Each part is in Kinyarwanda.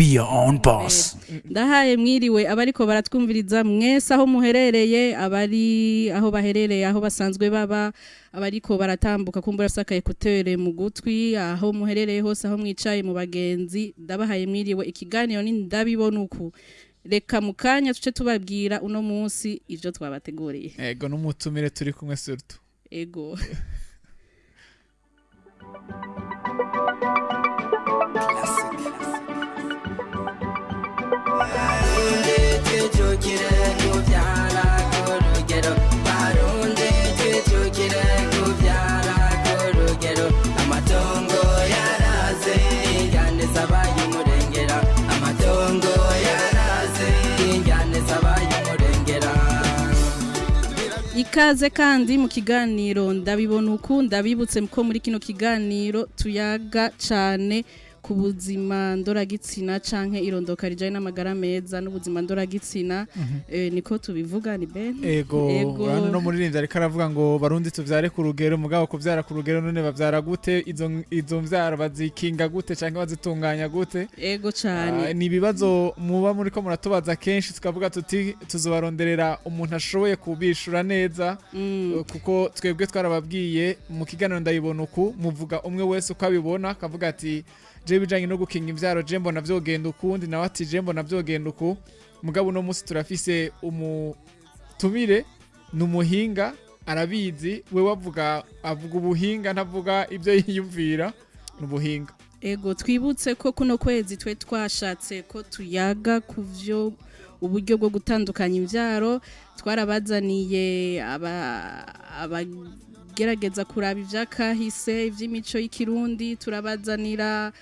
Be your own boss. Ndahaye mwiriwe abariko baratwumviriza mwese aho muherereye abari aho baherereye aho basanzwe baba abariko baratambuka kumbura sakaye kutere mu gutwi aho muherereye hose aho mwicaye mu bagenzi ndabahaye mwiriwe ikiganiro ni ndabibona uku reka mukanya tuce tubabwira uno munsi ivyo twabateguriye ego n'umutumire turi kumwe surtout ego ikaze kandi mu kiganiro ndabibona uku ndabibutse ko muri kino kiganiro tuyaga cane ku buzima ndoragitsina canke irondoka rijanye n'amagara meza n'ubuzima ndoragitsina niko tubivuga ni Ben ego hano no muririnda ariko aravuga ngo barundi tuvyare ku rugero mugabo kuvyara ku rugero none bavyara gute izo mvyara bazikinga gute canke bazitunganya gute ego cane ni ibibazo muba muri ko muratubaza kenshi tukavuga tuti tuzobaronderera umuntu ashoboye kubishura neza kuko twebwe twarababwiye mu kiganiro ndayibona uku muvuga umwe wese uko abibona akavuga ati je bijanye no gukinga imvyaro je mbona vyogenda ukundi nawe ati je mbona vyogenda uku mugabo no musi turafise umutumire numuhinga arabizi we avuga ubuhinga ntavuga ibyo yiyumvira n'ubuhinga ego twibutse ko kuno kwezi twe twashatse ko tuyaga kuvyo uburyo bwo gutandukanya imvyaro twarabazaniye gerageza kuraba ivyakahise ivy'imico y'ikirundi turabazanira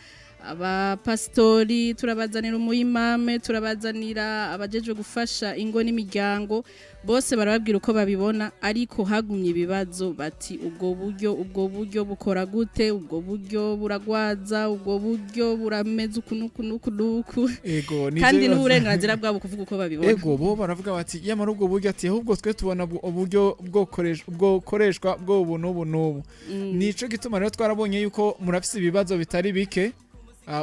abapastori turabazanira umuyimame turabazanira abajejwe gufasha ingo n'imiryango bose barababwira uko babibona ariko hagumye ibibazo bati ubwo buryo bukora gute ubwo buryo buragwaza ubwo buryo burameze ukunuku kandi n'uburenganzira bwabo kuvuga uko babibona ego bo baravuga bati yamara ubwo buryo ati ahubwo twe tubona uburyo bwo koreshwa bwo ubu nico gituma rero twarabonye yuko murafise ibibazo bitari bike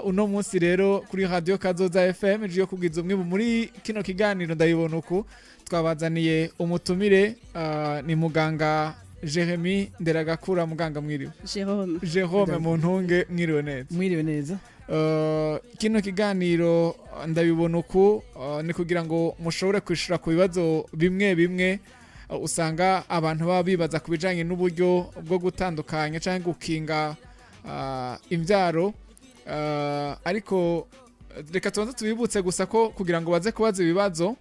uno munsi rero kuri radio Kazoza FM jiyo kugiza umwe muri kino kiganiro ndayibona uku twabazaniye umutumire ni muganga Jeremy Nderagakura muganga mwiriwe Jerome Muntunge mwiriwe neza kino kiganiro ndabibona uku ni kugira ngo mushobore kwishura ku bibazo bimwe usanga abantu baba bibaza ku bijanye n'uburyo bwo gutandukanya canke gukinga imvyaro ariko reka tubanze tubibutse gusa ko kugira ngo baze kubaza ibibazo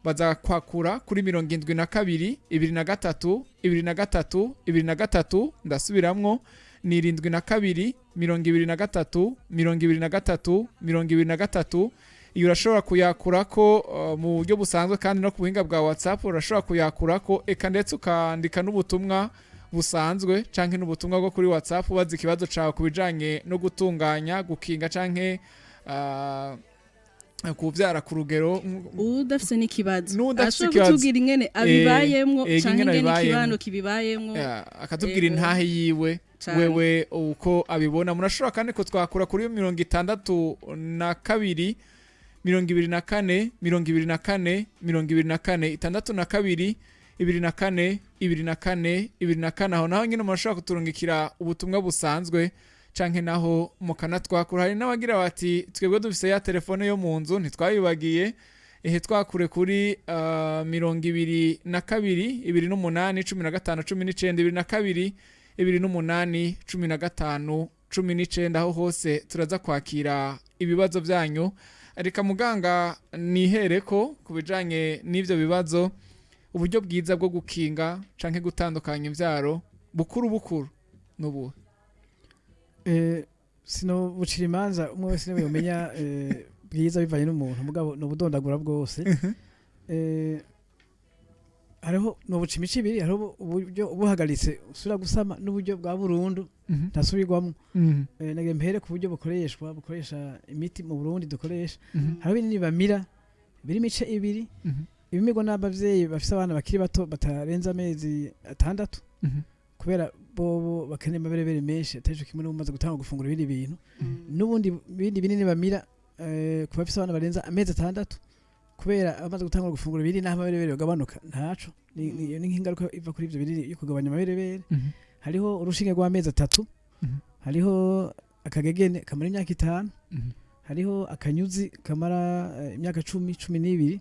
baza kwakura kuri 72 23 ndasubiramwo ni 72 23 iyo urashobora kuyakura ko mu buryo busanzwe kandi no ku buhinga bwa WhatsApp urashobora kuyakura ko eka ndetse ukandika n'ubutumwa busanzwe canke n'ubutumwa bwo kuri WhatsApp bazi ikibazo cawe kubijanye no gutunganya gukinga canke kuvyara ku rugero udafise n'ikibazo ashobora kutubwira ingene abibayemwo canke ingene ikibano kibibayemwo akatubwira intahe yiwe wewe uko abibona murashobora kandi ko twakura kuri 62 24 24 24 62 24 aho naho nyine murashobora kuturungikira ubutumwa busanzwe canke naho mukanatwakura hari n'abagira bati twebwe dufise ya telefone yo mu nzu ntitwayibagiye twakure kuri 22 28 15 19 22 28 15 aho hose turaza kwakira ibibazo byanyu ariko muganga nihereko kubijanye n'ivyo bibazo uburyo bwiza bwo gukinga canke gutandukanya imvyaro bukuru nubu sino bucira imanza umwe wese niwe umenya bwiza bivanye n'umuntu mugabo no budondagura bwose hariho no buca imico ibiri hariho uburyo buhagaritse usura gusama n'uburyo bwa burundu ntasubirwamo nage mpere ku buryo bukoresha imiti mu Burundi dukoresha hariho binini bamira biri imice ibiri ibimirwa n'abavyeyi bafise abana bakiri bato batarenza amezi 6 kubera bobo bakeneye amaberebere menshi ateje kimwe no mumaze gutanga gufungura ibindi bintu n'ubundi bindi binini bamira ku bafise abana barenza amezi 6 kubera abamaze gutangura gufungura ibiri naho amaberebere ugabanuka ntaco ni nk'ingaruka iva kuri ivyo biri yo kugabanya amaberebere hariho urushinge rw'amezi 3 hariho akagegene kamara imyaka 5 hariho akanyuzi kamara imyaka 10-12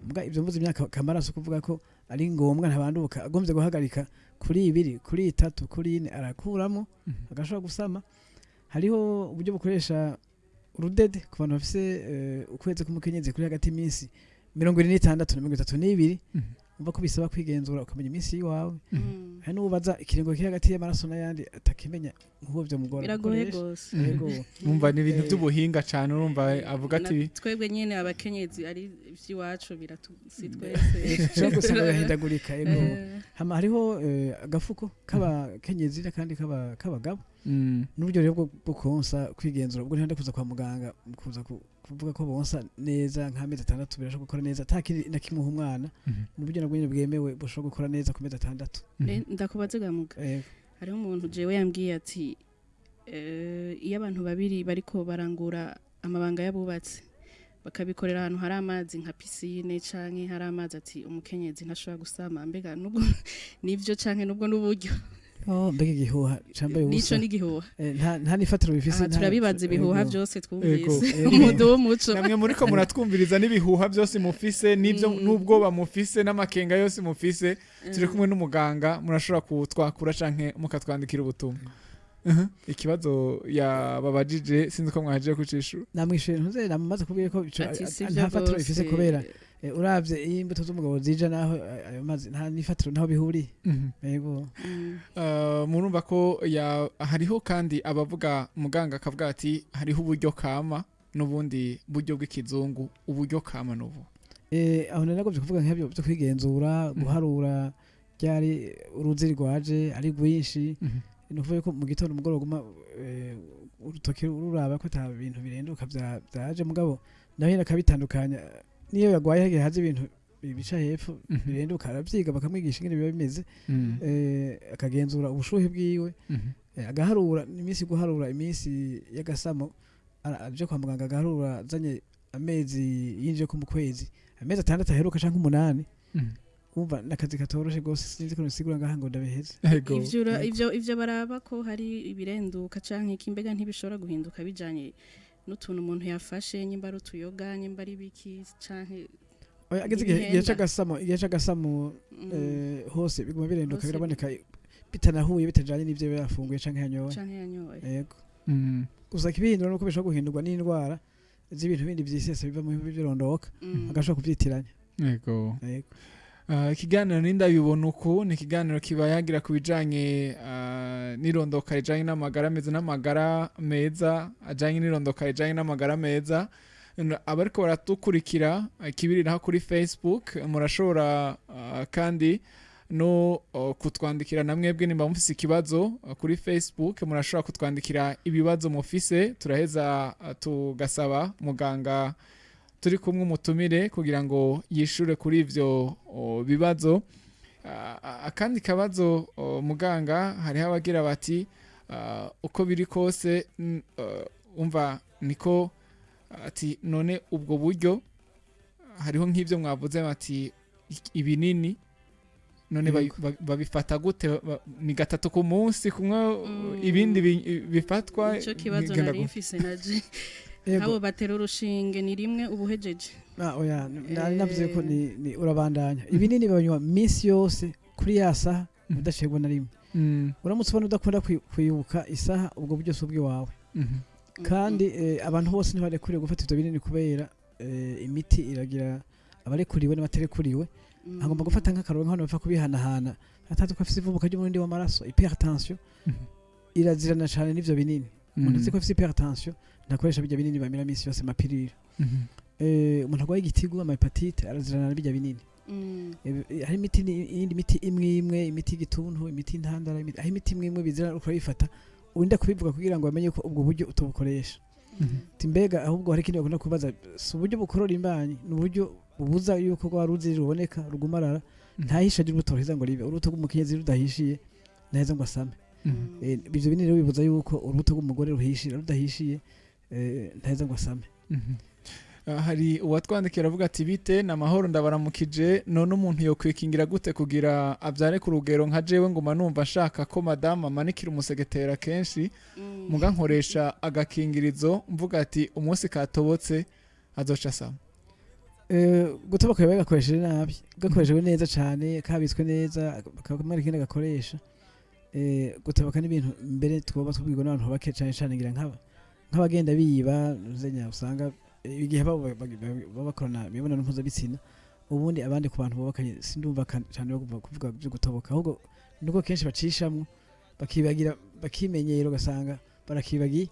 mbwa ivyo mvuze imyaka kamara so kuvuga ko ari ngombwa ntabanduka agomvye guhagarika kuri 2 kuri 3 kuri 4 arakuramo agashobora gusama hariho uburyo bukoresha urudede ku bantu bafise ukwezi k'umukenyezi kuri hagati iminsi 26 na 32 umva ko bisaba kwigenzura ukamenya iminsi yiwawe hari n'ubaza ikiringo kiri hagati y'amaraso n'ayandi atakimenya nk'uwo byo mugora biragoye gose yego numva ni ibintu by'ubuhinga cyane urumva avuga ati twebwe nyene abakenyezi ari ivy'iwacu biratusi twese cyo gusanga bahindagurika yego hama hariho agafuko k'abakenyezi kandi k'abagabo n'uburyo rero bwo konsa kwigenzura ubwo ntihande kuza kwa muganga kuza kuvuga ko bonsa neza nk'amezi 6 birashobora gukora neza atakiri na kimuha umwana n'uburyo nabwo nyine bwemewe bushobora gukora neza ku mezi 6 ndakubaze gamuga hariho umuntu jewe yambwiye ati iyo abantu babiri bariko barangura amabanga y'abubatsi bakabikorera ahantu hari amazi nka piscine canke hari amazi ati umukenyezi ntashobora gusama mbega nubwo nivyo canke nubwo n'uburyo mbega igihuha cambaye nico ubusa n'igihuha nta nifatiro bifise turabibaza ibihuha byose twumvise umudu w'umuco namwe muriko muratwumviriza n'ibihuha byose mufise n'ibyo n'ubwoba mufise n'amakenga yose mufise turi kumwe n'umuganga murashobora kutwakura canke mukatwandikira ubutumwa ikibazo yababajije sinzi ko mwaje kucishura namwishuye ntuze namaze kubwiye ko nta fatiro bifise kubera uravye imbuto z'umugabo zija naho ayo mazi nta nifatiro naho bihuriye yego murumva ko hariho kandi abavuga muganga akavuga ati hariho uburyo kama n'ubundi buryo bw'ikizungu uburyo kama n'ubu aho nagomvye kuvuga nk'ibyo byo kwigenzura guharura byari uruzi rwaje ari rwinshi nuvuye ko mu gitondo umugoroba urutoki ururaba ko ta bintu birenduka byaje mugabo naho nakabitandukanya niyo yagwaye hagiye haje ibintu bica hepfo birenduka aravyiga bakamwigisha ingene biba bimeze akagenzura ubushuhe bwiwe agaharura iminsi guharura iminsi y'agasamo aje kwa muganga agaharura zanye amezi yinje ko mu kwezi amezi 6 aheruka canke 8 umva nakazi katoroshe gose sinzi ko nisigura ngaha ngo ndabeheze ivyo baraba ko hari ibirenduka canke kimbega ntibishobora guhinduka bijanye n'utuntu umuntu yafashe nyimba ari utuyoga nyimba ari biki canke ageze igihe c'agasamo hose biguma birenduka biraboneka bitanahuye bitajanye n'ivyo yafunguye canke yanyoye yego gusa kibihindura nuko bishobora guhindurwa n'indwara z'ibintu bindi vy'isese biva mu birondoka agashobora kuvyitiranya yego ikiganiro n'indabibona uku ni ikiganiro kiba yagira ku bijanye n'irondoka rijanye n'amagara meza n'amagara meza ajanye n'irondoka rijanye n'amagara meza abariko baratukurikira kibiriraho kuri Facebook murashobora kandi no kutwandikira namwebwe nimba mufise ikibazo kuri Facebook murashobora kutwandikira ibibazo mufise turaheza tugasaba muganga turi kumwe umutumire kugira ngo yishure kuri ivyo bibazo akandi kabazo muganga hariho abagira bati uko biri kose umva niko ati none ubwo buryo hariho nk'ivyo mwavuze bati ibinini none babifata gute ni 3 ku munsi kumwe ibindi bifatwa ico kibazo nari mfise naje abo batera urushinge ni rimwe ubuhejeje oya navuze ko ni urabandanya ibinini babanywa minsi yose kuri ya saha udashegwa na rimwe uramutse ubona udakunda kwibuka isaha ubwo buryo subwi wawe kandi abantu bose ntibarekuriwe gufata ivyo binini kubera imiti iragira abarekuriwe n'abaterekuriwe agomba gufata nk'akaroro nk'abantu bapfa kubihanahana atazi ko afise ivubuka ry'umurindi w'amaraso hypertension irazirana cane n'ivyo binini umuntu azi ko afise hypertension ntakoresha bijya binini bamira minsi yose mapirira umuntu agwaye igitigu amahepatite arazirana na bijya binini hari imiti iyindi miti imwe imiti y'igituntu imiti y'intandara hari imiti imwe bizira uko bifata urinda kubivuga kugira ngo bamenye ko ubwo buryo utobukoresha timbega ahubwo hari ikindi bakunda kubaza si uburyo bukorora imbanyi ni uburyo bubuza yuko rwa ruzi ruboneka rugumarara ntahisha ry'urubuto ruhiza ngo ribe urubuto rw'umukenyezi rudahishiye naheza ngo asame ivyo binini rero bibuza yuko urubuto rw'umugore rudahishiye ntaheza ngo asame hari uwatwandikira avuga ati bite na mahoro ndabaramukije none umuntu yo kwikingira gute kugira abyare ku rugero nka jewe nguma numva nshaka ko madame amanikira umusegetera kenshi muga nkoresha agakingirizo mvuga ati umunsi katobotse azoca asama gutoboka biba gakoresheje nabi gakoresheje neza cyane kabitswe neza bakamara ikindi gakoresha gutoboka n'ibintu mbere twaba twubwirwa n'abantu bake cyane cyane ngira nk'abagenda biba uzenya usanga igihe baba bakorana imibonano mpuzabitsina ubundi abandi ku bantu bubakanye sindumva cyane kuvuga byo gutoboka ahubwo nuko kenshi bacishamwe bakibagira bakimenyera ugasanga barakibagiye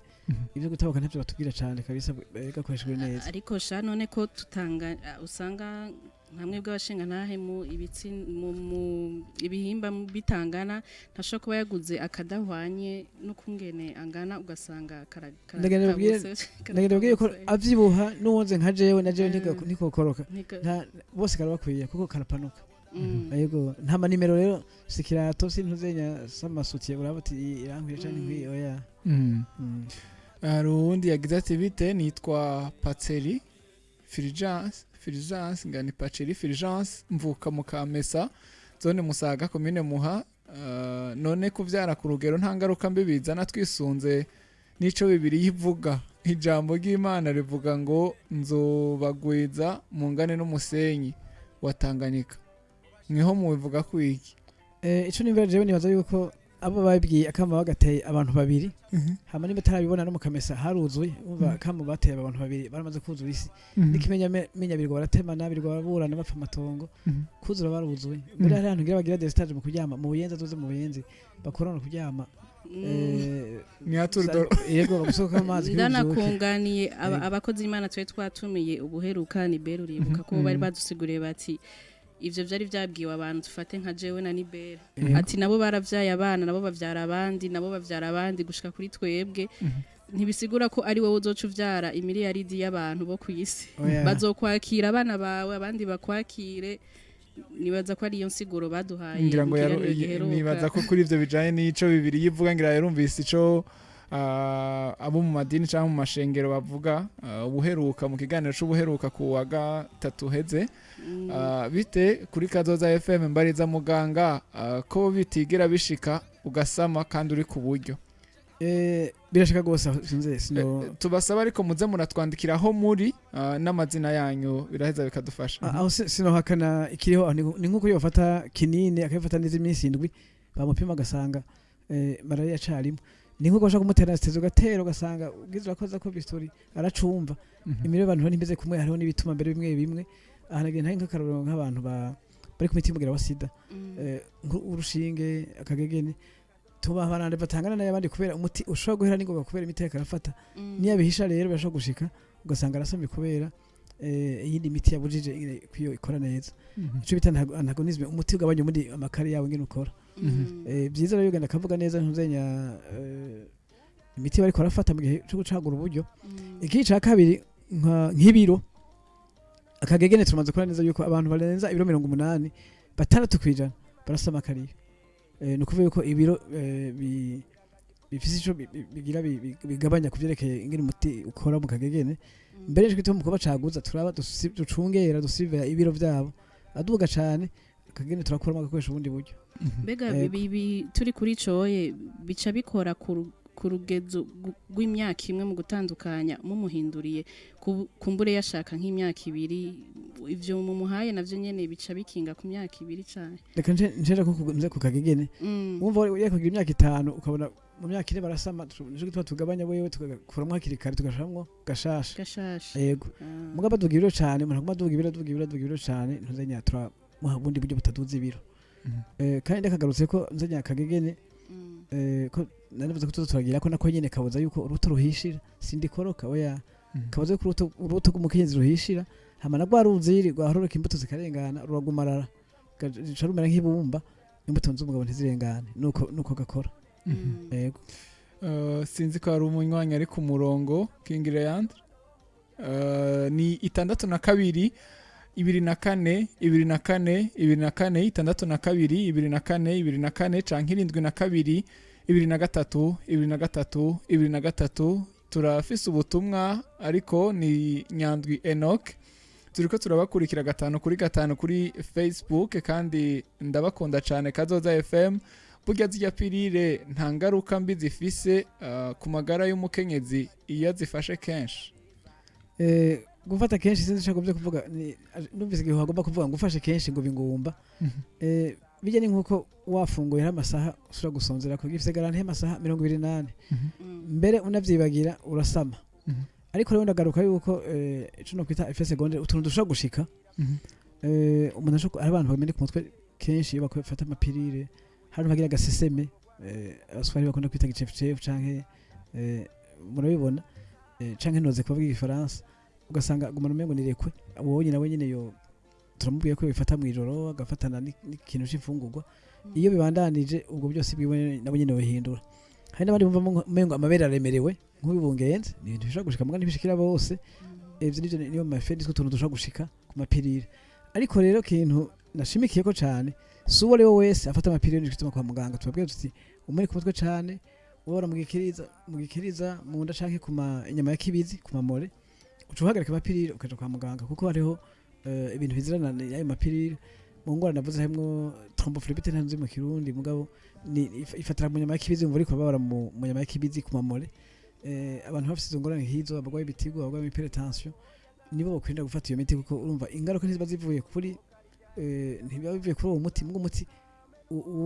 ibyo gutoboka ntabyo batubwira cyane kabisa gakoreshejwe neza ariko sha none ko tutanga usanga hamwe bw'abashinga ntahe mu ibihimba bitangana ntashobora kuba yaguze akadahwanye no kungene angana ugasanga ndagenda ko avyibuha n'uwonze nka jewe na jewe ntikokoroka bose karabakwiye kuko karapanuka yego nta manimero rero sikirato sintuzenya samasutiye urabati irankwiye cyane nkwi oya hari uwundi yagize ati bite nitwa Patseri Fulgence ngani Patseri Fulgence mvuka mu Kamesa zone Musaga komine Muha none kuvyara ku rugero nta ngaruka mbi bizana twisunze nico bibiri yivuga ijambo ry'Imana rivuga ngo nzobagwiza mu ngane n'umusenyi wa Tanganyika mweho mubivuga kwiki ico nimba jewe nibaza yuko abo babwiye akama bagateye abantu babiri hama nimba tarabibona no mu Kamesa haruzuye umva akama bateye abantu babiri baramaze kuzura isi nikimenya menya birwa baratemana birwa baburana bapfa amatongo kuzura baruzuye mbere hari abantu ngira bagira destage mu kuryama mu buyenzi azoze mu buyenzi bakorana kuryama Nyaturdoro yego bagusohoka amazi ndanakunganiye abakozi Imana twe twatumiye ubuheruka ni beruribuka ko bari badusiguriye bati ivyo vyari vyabwiwe abantu tufate nka jewe na Nibera ati nabo baravyaye abana nabo bavyara abandi gushika kuri twebwe ntibisigura ko ari wowe uzoca uvyara imiliyaridi y'abantu bo kwisi bazokwakira abana bawe abandi bakwakire nibaza ko ari iyo nsiguro baduhaye ngira ngo nibaza ko kuri ivyo bijanye n'ico bibiri yivuga ngira yarumvise ico abo mu madini cyangwa mu mashengero bavuga ubuheruka mu kiganiro c'ubuheruka ku wa gatatu heze bite kuri Kazoza FM mbariza muganga ko bitigera bishika ugasama kandi uri ku buryo birashika gose sinze tubasaba ariko muze muratwandikira aho muri n'amazina yanyu biraheza bikadufasha aho sinohakana ikiriho ni nkuko yofata kinini akafata n'izi iminsi 7 bamupima gasanga malaria carimo ni nkuko bashaka kumutera stezo gatero gasanga ugize urakoza ko bistori aracumva imire abantu ntibeze kumwe hariho n'ibituma mbere bimwe ahanage nta nkakaroro nk'abantu bari kumitimugira wa sida urushinge akagegene tuba barande batangana n'abandi kubera umuti ushobora guhera n'ingoga kubera imiteka arafata niya bihisha rero bashaka gushika ugasanga arasomye kubera iyindi miti yabujije kwiyo ikora neza ico bita antagonisme umuti ugabanya muri amakari yawe ngene ukora byiza rero ugenda kavuga neza ntuzenya imiti bari korafata mu gihe cyo gucagura uburyo ikica kabiri nk'ibiro akagegene tumaze kora neza yuko abantu barenza ibiro 180 batandatu kwijana barasama kariyo nukuvuga yuko ibiro bifise ico bigira bigabanya kuvyerekeye ingene umuti ukora mu kagegene mbere y'uko tomu kuba caguza turaba ducungera dusiva ibiro vyabo aduga cyane akagene turakora mu gakoresho ubundi buryo mbega bibi turi kuri coye bica bikora ku rugezo rw'imyaka imwe mu gutandukanya mumuhinduriye kumbure yashaka nk'imyaka 2 ivyo mu muhaye navyo nyene bica bikinga ku myaka 2 cyane reka nje ko nze ku kagegene umva yakugira imyaka 5 ukabona mu myaka 4 barasama nje tugabanya wewe tugakuramo hakiri kare tugashamwo gashasha yego mugaba dugibiro cyane umuntu aguma dugibiro cyane ntuzenya tura muhabundi buryo butaduza ibiro kandi ndakagarutse ko nzenya kagegene ko nanivuze ko turagira ko nako nyene kabuza yuko uruto ruhishira sindikoroka oya kabuza ko uruto rw'umukenyezi ruhishira hamana gwa ruziri gwa hororoka imbuto zikarengana ruragumarara carumera nk'ibumba imbuto nzumugabo ntizirengane nuko gakora yego sinzi ko ari umunywanya ari ku murongo King Leandre ni 62 24 24 24 62 24 canke 72 23 23 23 turafise ubutumwa ariko ni Nyandwi Enoch turiko turabakurikira 5 kuri Facebook kandi ndabakunda cyane Kazoza FM burya zijya pirire nta ngaruka mbi zifise ku magara y'umukenyezi iyo zifashe kenshi gufata kenshi sinzi nshaka byo kuvuga numvise igihe hagomba kuvuga ngo ufashe kenshi ngo bingumba bijya ni nkuko wafunguye amasaha usura gusonzera ko gifise garanti y'amasaha 28 mbere unavyibagira urasama ariko rero ndagaruka yuko ico no kwita effet secondaire utuntu dushobora gushika umuntu ashobora ari abantu bamenye ku mutwe kenshi iyo bakofata amapirire hano bagira gaseseme abaswari bakunda kwita gicefucefu canke murabibona canke noze kuvuga igifaransa ugasanga gumana umengo nirekwe abonye nawe nyine yo turamubwiye ko bifata mu ijoro agafatana n'ikintu c'imfungurwa iyo bibandanije ubwo byose bibone nabo nyine bahindura hari n'abandi bumva umengo amabere aremerewe nk'ubibungenze ni ibintu bishobora gushika mugani bishikira bose ivyo nivyo niyo mafedi ko tuntu dushobora gushika ku mapirire ariko rero kintu nashimikiye ko cyane si uwo rero wese afata amapirire n'icituma kwa muganga tubabwiye tuti umuri ku mutwe cyane ubora mugikiriza mu nda canke ku inyama ya kibizi ku mamore ucuhagarika amapirire ukaja kwa muganga kuko hariho ibintu bizirana y'ayo mapirire mu ngwara navuze hamwe thrombophlebite ntanzi mu kirundi mugabo ni ifatira mu nyama ya kibizi mvuri ko babara mu nyama ya kibizi ku mamore abantu bafite izo ngorane nk'izo abagwaye ibitigo abagwaye hypertension nibo bakwirinda gufata iyo miti kuko urumva ingaruka ntiziba zivuye kuri ntibiba bivuye kuri uwo muti mbwo umuti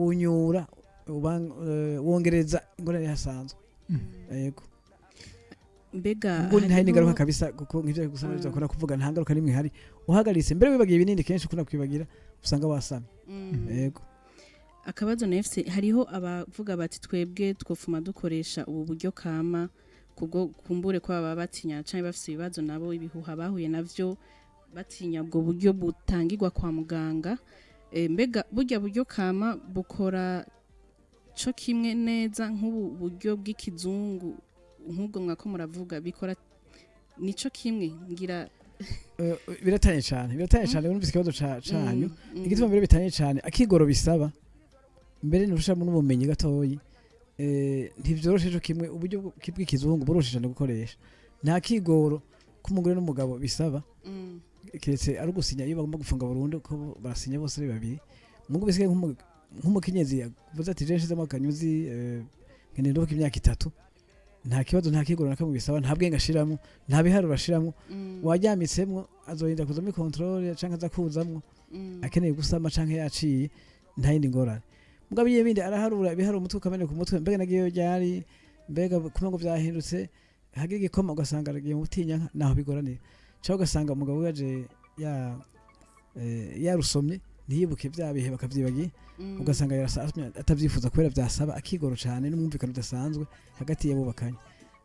unyura wongereza ingorane hasanzwe yego mbega ngo nta n'ingaruka kabisa kuko nk'ivyo gusama bizakora kuvuga nta ngaruka nimwe hari uhagaritse mbere wibagiye ibinini kenshi ukunda kwibagira usanga wasama yego akabazo nefse hariho abavuga bati twebwe twofuma dukoresha ubu buryo kama kubwo kumbure ko baba batinya canke bafise ibibazo nabo ibihuha bahuye navyo batinya ubwo buryo butangirwa kwa muganga mbega burya buryo kama bukora co kimwe neza nk'ubu buryo bw'ikizungu nk'ubwo mwako muravuga bikora nico kimwe ngira biratanye cyane urumvise ikibazo canyu igituma mbere bitanye cyane akigoro bisaba mbere nurushamwe n'ubumenyi gatoyi ntivyoroshe co kimwe uburyo bw'ikizungu buroshe cyane gukoresha nta kigoro k'umugore n'umugabo bisaba kiretse ari ugusinya iyo bagomba gufunga burundu ko barasinya bose ari babiri mungu bisigaye nk'umukenyezi yavuze ati je nshizemo akanyuzi nkeneye ndoka imyaka 3 nta kibazo nta kigoro nakamwe bisaba nta bwenga ashiramo nta biharuro ashiramo wajyamitsemwo azorinda kuzamo control canke azakuzamwo akeneye gusama canke yaciye nta yindi ngorane mugabo iye bindi araharura ibiharuro umutwe kamene ku mutwe mbega nagiye ryari mbega kumengo vyahindutse hagiye gikoma ugasanga aragiye mutinya naho bigoranira cyo ugasanga umugabo yaje yarusomye ntiyibuke byabihe bakavyibagiye ugasanga atavyifuza kubera vyasaba akigoro cyane n'umwumvikano udasanzwe hagati yabo bakanye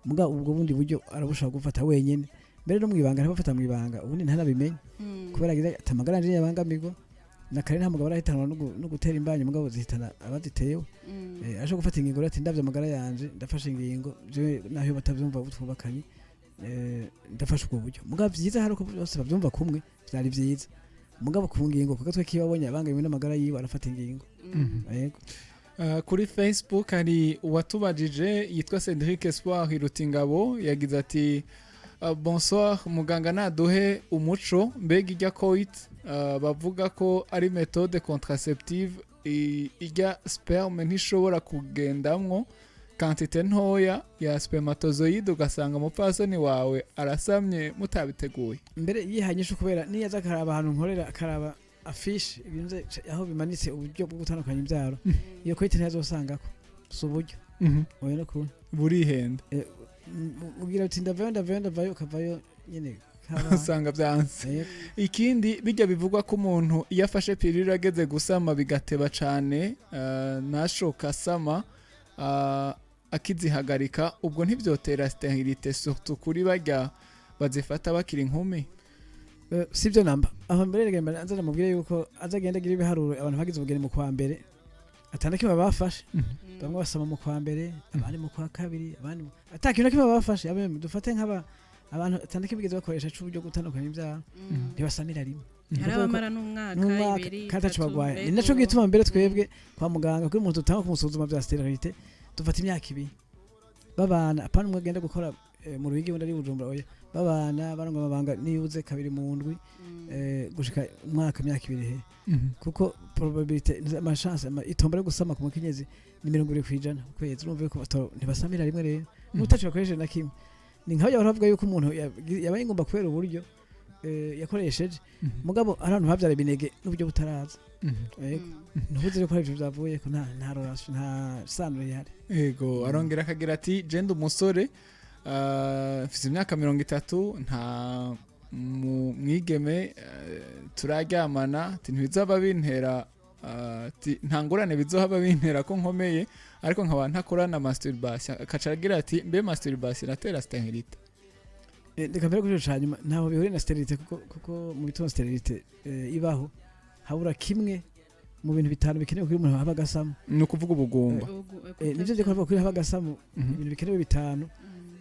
mugabo ubwo bundi buryo arabushaka gufata wenyene mbere no mwibanga ntibafata mwibanga ubundi ntanabimenye kubera agira atamagara nje yabangamirwa nakare nta mugabo arahitanwa no gutera imbanye mugabo zihitana abazitewe aje gufata ingingo ati ndavye amagara yanje ndafashe ingingo je naho batavyumva butubakanye ndafashe ubwo buryo mugabo vyiza hari uko bose bavyumva kumwe byari vyiza mugabo ku ngingo kuko twe kibabonye abangamiwe n'amagara yiwe arafata ingingo yego kuri Facebook hari uwatubajije yitwa Cedric Espoir Hirutingabo yagize ati bonsoir muganga naduhe umuco mbega ijya coit bavuga ko ari méthode contraceptive ijya sperme ntishobora kugendamwo quantité ntoya ya spermatozoide ugasanga umupfasoni wawe arasamye mutabiteguye mbere yihanyisha kubera niyaza karaba ahantu nkorera karaba affiche ibinze aho bimanitse uburyo bwo gutandukanya imbyaro iyo coit ntazosangako so uburyo oya no ku burihenda ugira uti ndavayo kavayo nyene usanga byanse ikindi bijya bivugwa ko umuntu iyo afashe pilule ageze gusama bigateba cyane nashoka sama akizihagarika ubwo ntibyotera sterilite surtout kuri bajya bazifata bakiri inkumi sibyo namba aho mbere regamba anza namubwire yuko azagenda agira ibiharuro abantu bagize ubugeni mu kwa mbere atandukanye babafashe bamwe basama mu kwa mbere abandi mu kwa kabiri abandi atakintu kimwe babafashe abe dufate nk'aba abantu atandukanye bigeze bakoresha cy'uburyo gutandukanya ibyaro ntibasamira rimwe harabamara n'umwaka ibiri katacu bagwaye ni naco gituma mbere twebwe kwa muganga kuri umuntu tutanga kumusuzuma bya sterilite dufata imyaka ibiri babana apana umwe agenda gukora mu Ruyigi undi ari Bujumbura oya babana barangwa amabanga niyuze kabiri mu ndwi gushika umwaka myaka ibiri he kuko probability amachance itombora gusama ku mukenyezi ni 20% kwezi urumva ko ntibasamira rimwe rero n'utacu bakoresheje na kimwe ni nkaho yavuga yuko umuntu yabaye ngomba kwera uburyo yakoresheje mugabo arantu bavyara binege n'uburyo butaraza ntuvuze ko ibyo byavuye ko nta relation nta sano yari yego arongera akagira ati genda umusore mfite imyaka 30 nta mwigeme turaryamana ati ntibizaba bintera nta ngorane bizohaba bintera ko nkomeye ariko nkaba ntakorana masturbation akacagira ati mbe masturbation natera sterilite ndeka mbere kuri cyanyuma ntaho bihuriye na sterilite kuko mu bituma sterilite ibaho habura kimwe mu bintu bitanu bikenewe kuri umuntu haba gasamo ni ukuvuga ubugumba nivyo byo kuvuga kuri haba gasamo ibintu bikenewe bitanu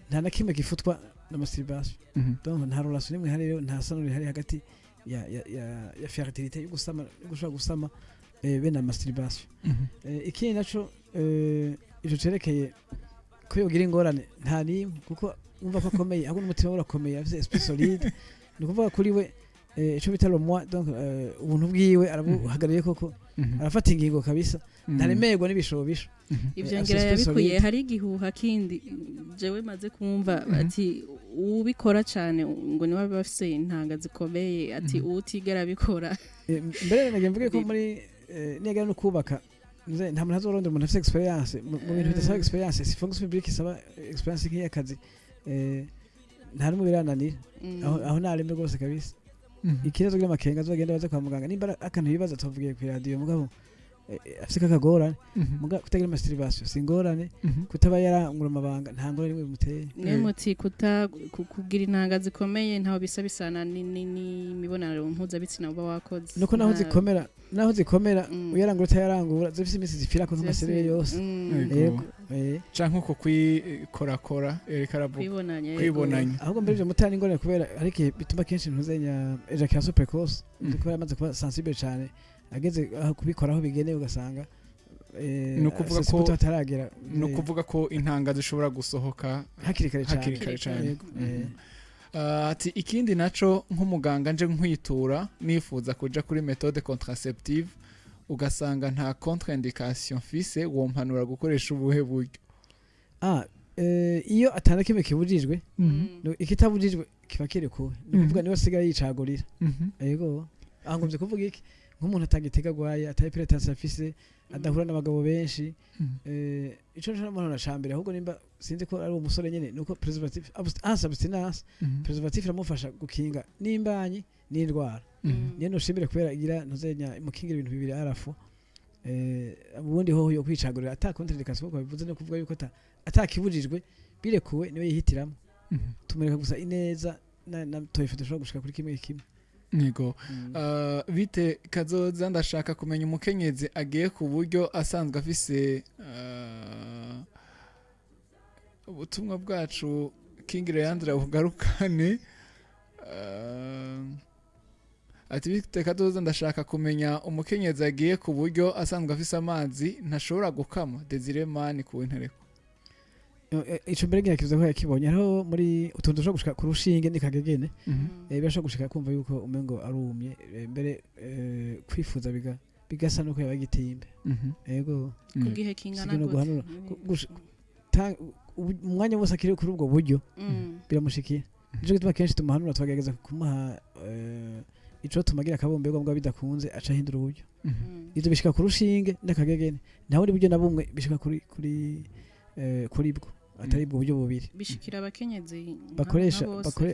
nta na kimwe gifutwa na masturbation donc nta relation imwe hari rero nta sano hari hagati ya fertilité yo gusama gushaka gusama be na masturbation ikindi naco ico cerekeye ko yogira ingorane nta nimwe kuko umva ko akomeye ahubwo n'umutima urakomeye afite esprit solide ni ukuvuga kuri we ico bitaro moi donc ubuntu bwiwe arabuhagarariye koko arafata ingingo kabisa ntaremerwa n'ibishobisho ivyo ngira yabikuye hari igihuha kindi jewe maze kumva ati ubikora cyane ngo ni wabe bafise intanga zikomeye ati utigera bikora mbere nagiye mvuge ko muri nigera no kubaka nta muntu azorondera umuntu afite experience mu bintu bidasaba experience si fonction publique isaba experience nk'iyakazi nta rumwe birananira aho narembe rwose kabisa ikibazo cy'amakenga azogenda baza kwa muganga nimba akantu bibaza tuvugiye ku radio mugabo afite kakagorane muga kutagira masturbation singorane kutaba yarangura amabanga nta ngorane rimwe bimuteye nemuti kugira intanga zikomeye ntaho bisa bisana n'imibonano mpuzabitsina uba wakoze nuko naho zikomera uyarangura utayarangura zifite imisi zifira ko nk'amasere yose yego canke uko kwikorakora kwibonanya ahubwo mbere ivyo mutana ingorane kubera ariko bituma kenshi ntuzenya ejaculation precoce kuko yamaze kuba sensible cyane ageze kubikoraho bigenewe ugasanga nukuvuga ko intanga zishobora gusohoka hakiri kare cyane ati ikindi naco nk'umuganga nje nkwitura nifuza kuja kuri méthode contraceptive ugasanga nta contre-indication fise wompanura gukoresha ubuhe buryo iyo atana kimwe kibujijwe ikitabujijwe kiba kirekuwe ni kuvuga niwe asigaye yicagurira yego angomvye kuvuga iki nk'umuntu atagitega gwaye atayiperetasi afise adahura n'abagabo benshi ico cyo umuntu arashambira ahubwo nimba sinzi ko ari umusore nyene nuko preservative abstinence preservative iramufasha gukinga n'imbanyi n'indwara niyo noshimire kubera igira ntuzenya mukingira ibintu bibiri arafu ubundi ho yo kwicagurira ata contre-indication ko bivuze no kuvuga yuko atakibujijwe birekuwe niwe yihitiramo tumereka gusa ineza na toyifite ushobora gushika kuri kimwe kimwe Nigo. Bite kazoza ndashaka kumenya umukenyezi agiye ku buryo asanzwe afise ubutumwa bwacu King Leandre ugarukane ati bite kazoza ndashaka kumenya umukenyezi agiye ku buryo asanzwe afise amazi ntashobora gukama Desire Mani ku intereko ico mbere ngiye ko yakibonye aho muri utuntu ushobora gushika ku rushinge nikagegene birashobora gushika kumva yuko umengo arumye mbere kwifuza bigasa nuko yabagitimbe yego kugihe kingana gute umwanya wose akiri kuri ubwo buryo biramushikiye nico gituma kenshi tumuhanura twagerageza kumuha ico tumagira akabombe ngo bidakunze aca hindura uburyo ivyo bishika ku rushinge n'akagegene naho ni buryo nabumwe bishika kuri bwo atari bwo buryo bubiri bishikira abakenyezi bakoresha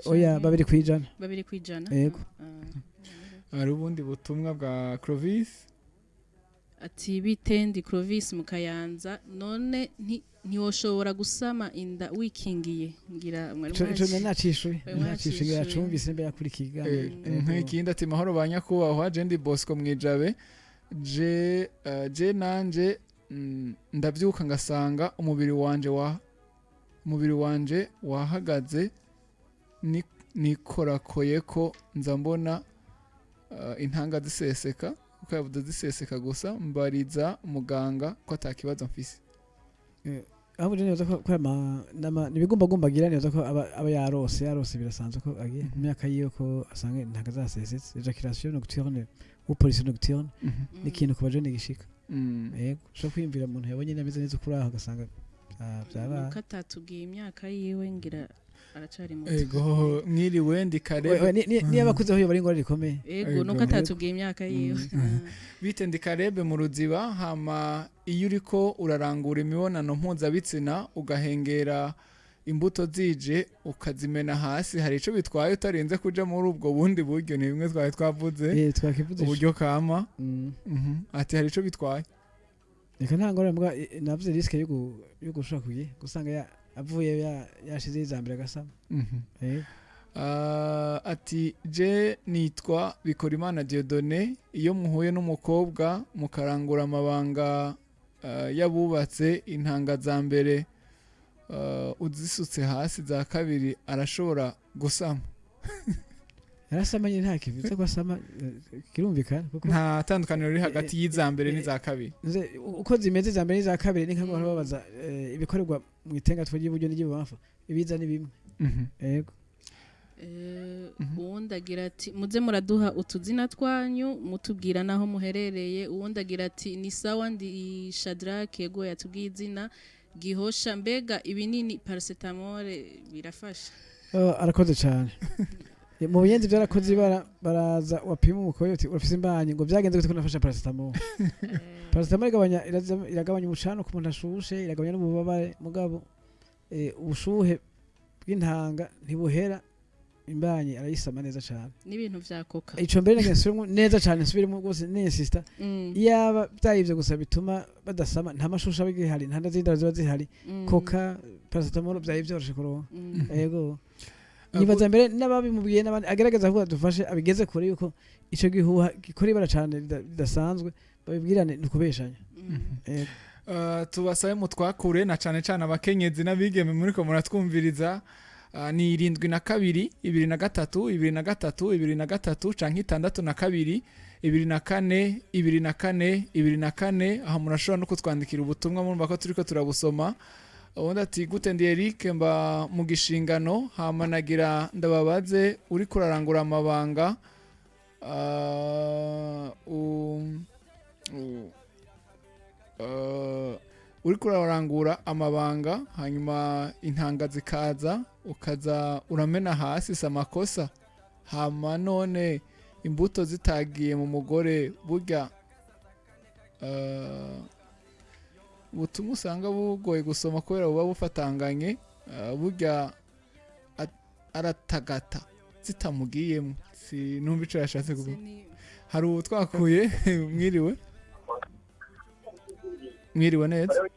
oya 2%. 2%. Yego. Ari ubundi butumwa bwa Clovis ati bitendi Clovis mu Kayanza none ntiwoshobora gusama inda wikingiye ngira mwari mwaje nacishuye yacumvise mbe yakurikiga nk'ikindi ati mahoro banyakubahwa Jendi Bosco Mwijabe je nanje ndabyuka ngasanga umubiri wanje wahagaze nikorakoye ko nza mbona intanga ziseseka uko yavuze ziseseka gusa mbariza muganga ko atakibazo mfise aho je neza ko nibigumbagumbagira neza ko aba yarose birasanzwe ko agiye ku myaka yiyo ko asange ntagazasesetse ejaculation nocturne ou pollution nocturne n'ikintu ku bajene gishika yego sho kwiyumvira umuntu yabonye neza neza kuri aho gasanga byaba katatugiye imyaka yiwe ngira aracari muto ego mwiriwe ndi Karebe niba bakuzeho iyo bari ngora rikomeye ego no katatugiye imyaka yiwe bite ndi Karebe mu ruziba hama iyo uriko urarangura imibonano mpuzabitsina ugahengera imbuto zije ukazimena hasi hari ico bitwaye utarenze kuja muri ubwo bundi buryo ni bimwe twaye twavuze twakivuze uburyo kama ati hari ico bitwaye reka ntangora mbwa navuze risk yo gushaka kugi gusanga avuye yashize izambira gasama ati je nitwa Bikorimana Dieudonné iyo muhuye n'umukobwa mukarangura amabanga yabubatse intanga za mbere uzisutse hasi za kabiri arashobora gusama yarasamanye nta kivuze ko asama kirumvikana kuko nta tandukaniro riri hagati y'iza mbere n'iza kabiri uko zimeze za mbere n'iza kabiri ni nk'aho babaza ibikorerwa mu itenga twagiye iburyo n'igibubafu ibiza ni bimwe yego uwundi agira ati muze muraduha utuzina twanyu mutubwira naho muherereye uwundi agira ati ni sawa ndi Shadrack yego yatubwiye izina gihosha mbega ibinini paracetamol birafasha arakoze cyane mu buyenzi byarakoze baraza wapima umukoyoti urafise imbanyi ngo byagenze gute ko nafasha paracetamol paracetamol iragabanya umucano ku muntu ashushe iragabanya n'ububabare mugabo ubushuhe bw'intanga ntibuhera imbanyi arayisama neza cyane n'ibintu vya koka ico mbere nagesubiremo neza cyane nsubiremo rwose n'insista yaba byayivye gusa bituma badasama nta mashusha bigihari nta ndazindara ziba zihari koka paracetamol byayivyoroshe kuronka yego nibaza mbere n'ababimubwiye n'abandi agerageza kuba dufashe abigeze kure yuko ico gihuha gikora ibara cyane bidasanzwe babibwirane nukubeshanya tubasabe mutwakure na cane cane abakenyezi n'abigeme muri ko muratwumviriza ni 72 23 23 canke 62 24 24 aho murashobora no kutwandikira ubutumwa murumva ko turiko turabusoma ubundi ati gute ndi Eric mba mu gishingano hama nagira ndababaze uri kurarangura amabanga uri kurarangura amabanga hanyuma intanga zikaza ukaza uramena hasi samakosa hama none imbuto zitagiye mu mugore burya ubutumwa usanga bugoye gusoma kubera buba bufatanganye burya aratagata zitamugiyemo sinumva ico yashatse kuvuga hari ubu twakuye mwiriwe neza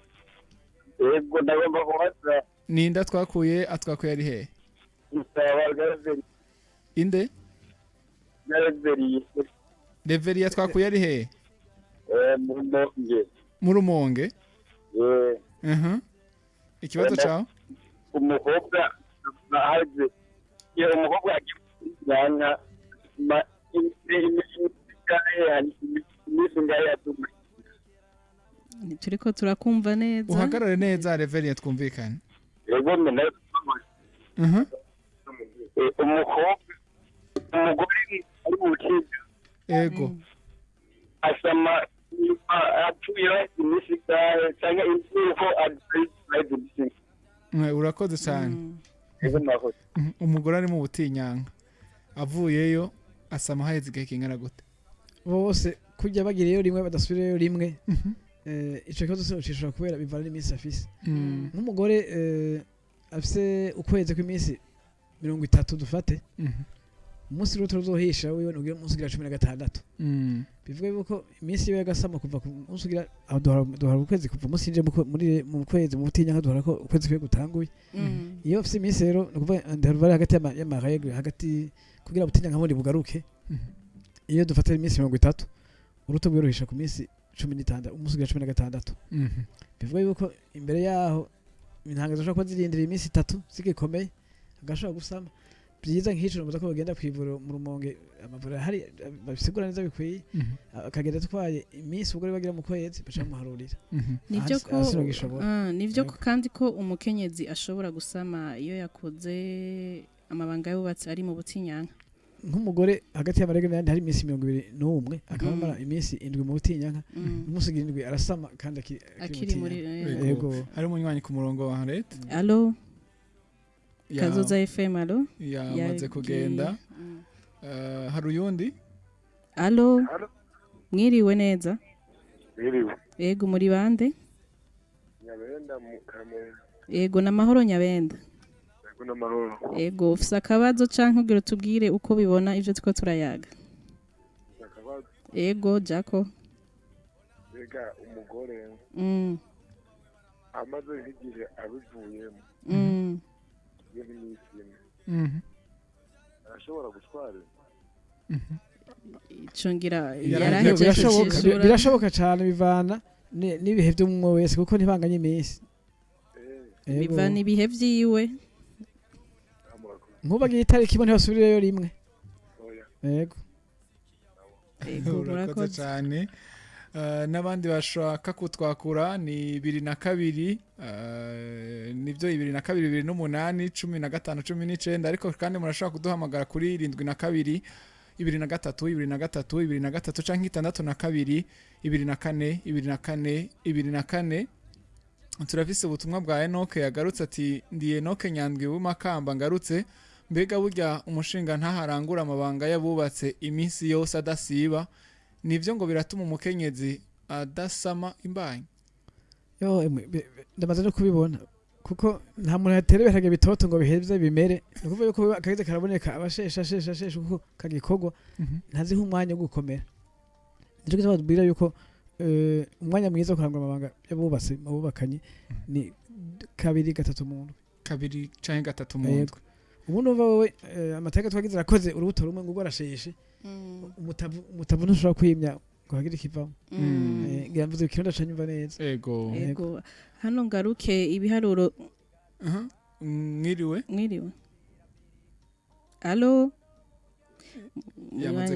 yego ndagomba kubaza ninda twakuye atwakuye ari hehe inde Reveria twakuye ari hehe mu Rumonge ikibazo cyawe umukobwa ahaze iyo umukobwa agiye turiko turakumva neza uhagarare neza Reveria twumvikane yego mena umugore ari mu kigo yego asama atuye imisikaye cyangwa inzuko adise urakoze cyane yego nakoze umugore ari mu butinyanga avuyeyo asama haheze igihe kingana gute bose kujya bagiriyeyo rimwe badasubireyo rimwe ico kibazo se ucishura kubera bivana n'iminsi afise nk'umugore afise ukwezi kw'iminsi 30 dufate umunsi rero tuzohisha wewe nugira umunsi ugira 16 bivuga yuko iminsi yiwe yagasama kuva ku munsi ugira aho duhara ukwezi kuva umunsi nje mu kwezi mu butinya duhara ko ukwezi kwe gutanguye iyo afise iminsi rero nukuvuga ndaruva hagati y'amaregre hagati kugira butinya nka muri bugaruke iyo dufata iminsi 30 uruto bwiruhisha ku minsi 16 umunsi ugira 16 bivuga yuko imbere yaho intanga zoshobora kuba zirindira iminsi 3 zigikomeye agashobora gusama byiza nk'ico numva ko bagenda kwivura mu Rumonge amavura hari babisigura neza bikwiye akagenda atwaye iminsi ubwo bagira mu kwezi baca muharurira nivyo ko nivyo kandi ko umukenyezi ashobora gusama iyo yakoze amabanga yubatse ari mu butinyanka nk'umugore hagati y'amarege n'andi hari iminsi 21 akamara iminsi 7 mu butinyanka umunsi 7 arasama kandi akiri muri yego hari umunywanyi ku murongo wa leta allo Kazoza FM allo yamaze kugenda hari uyundi allo mwiriwe neza Mwiriwe. Yego muri bande Nyabenda mu Kamenge. Yego namahoro Nyabenda Yego namahoro. Yego ufise akabazo canke ugira tubwire uko bibona ivyo tuko turayaga Akabazo. Yego Jako Bega umugore amaze nk'igihe abivuyemo iyo n'imisi arashobora gutwara icungira birashoboka cyane bivana n'ibihe by'umwe wese kuko ntibanganye iminsi bivana ibihe vyiwe nkubagiye itariki ibone basubirireyo rimwe yego urakoze cyane n'abandi bashaka kutwakura ni 22 nivyo 22 2008 15 19 ariko kandi murashaka kuduhamagara kuri 72 23 canke 62 24 turafise ubutumwa bwa Enoke yagarutse ati ndi Enoke Nyandwi w'Umakamba ngarutse mbega burya umushinga ntaharangura amabanga yabubatse iminsi yose adasiba nivyo ngo biratuma umukenyezi adasama imbanyi yo ndamaze no kubibona kuko nta muntu yatereberaga bitoto ngo biheze bimere nukuvuga yuko akagize karaboneka abashesha kuko kagikorwa ntaziho umwanya wo gukomera ndiko cyababwira yuko umwanya mwiza wo kurangura amabanga yabubatse mabubakanye ni 2-3 muntu 2 canke 3 muntu ubundi uva wowe amateka twagize arakoze urubuto rumwe ngo rwarasheshe umutavu ntushobora kwimya ngo hagire ikivamo ngira mvuze ikirundo canyumva neza yego hano ngaruke ibiharuro mwiriwe allo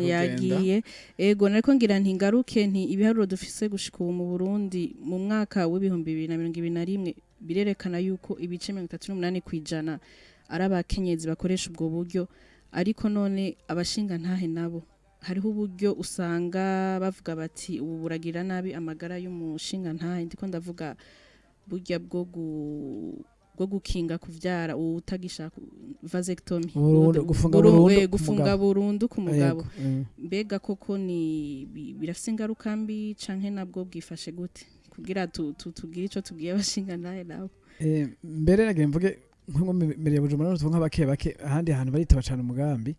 yagiye ego nariko ngira nti ngaruke nti ibiharuro dufise gushika mu Burundi mu mwaka w'2021 birerekana yuko ibice 38% ari abakenyezi bakoresha ubwo buryo ariko none abashinga ntahe nabo hariho uburyo usanga bavuga bati ubu buragira nabi amagara y'umushinga ntahe ndiko ndavuga burya bwo gukinga kuvyara utagishaka vasectomy gufunga burundu ku mugabo mbega koko ni birafise ingaruka mbi canke nabwo bwifashe gute kugira tugire ico tubwiye abashinga ntahe nabo mbere nagiye mvuge nko mbere ya Bujumbura n'utuntu nk'abake ahandi hantu baritaba cyane umugambi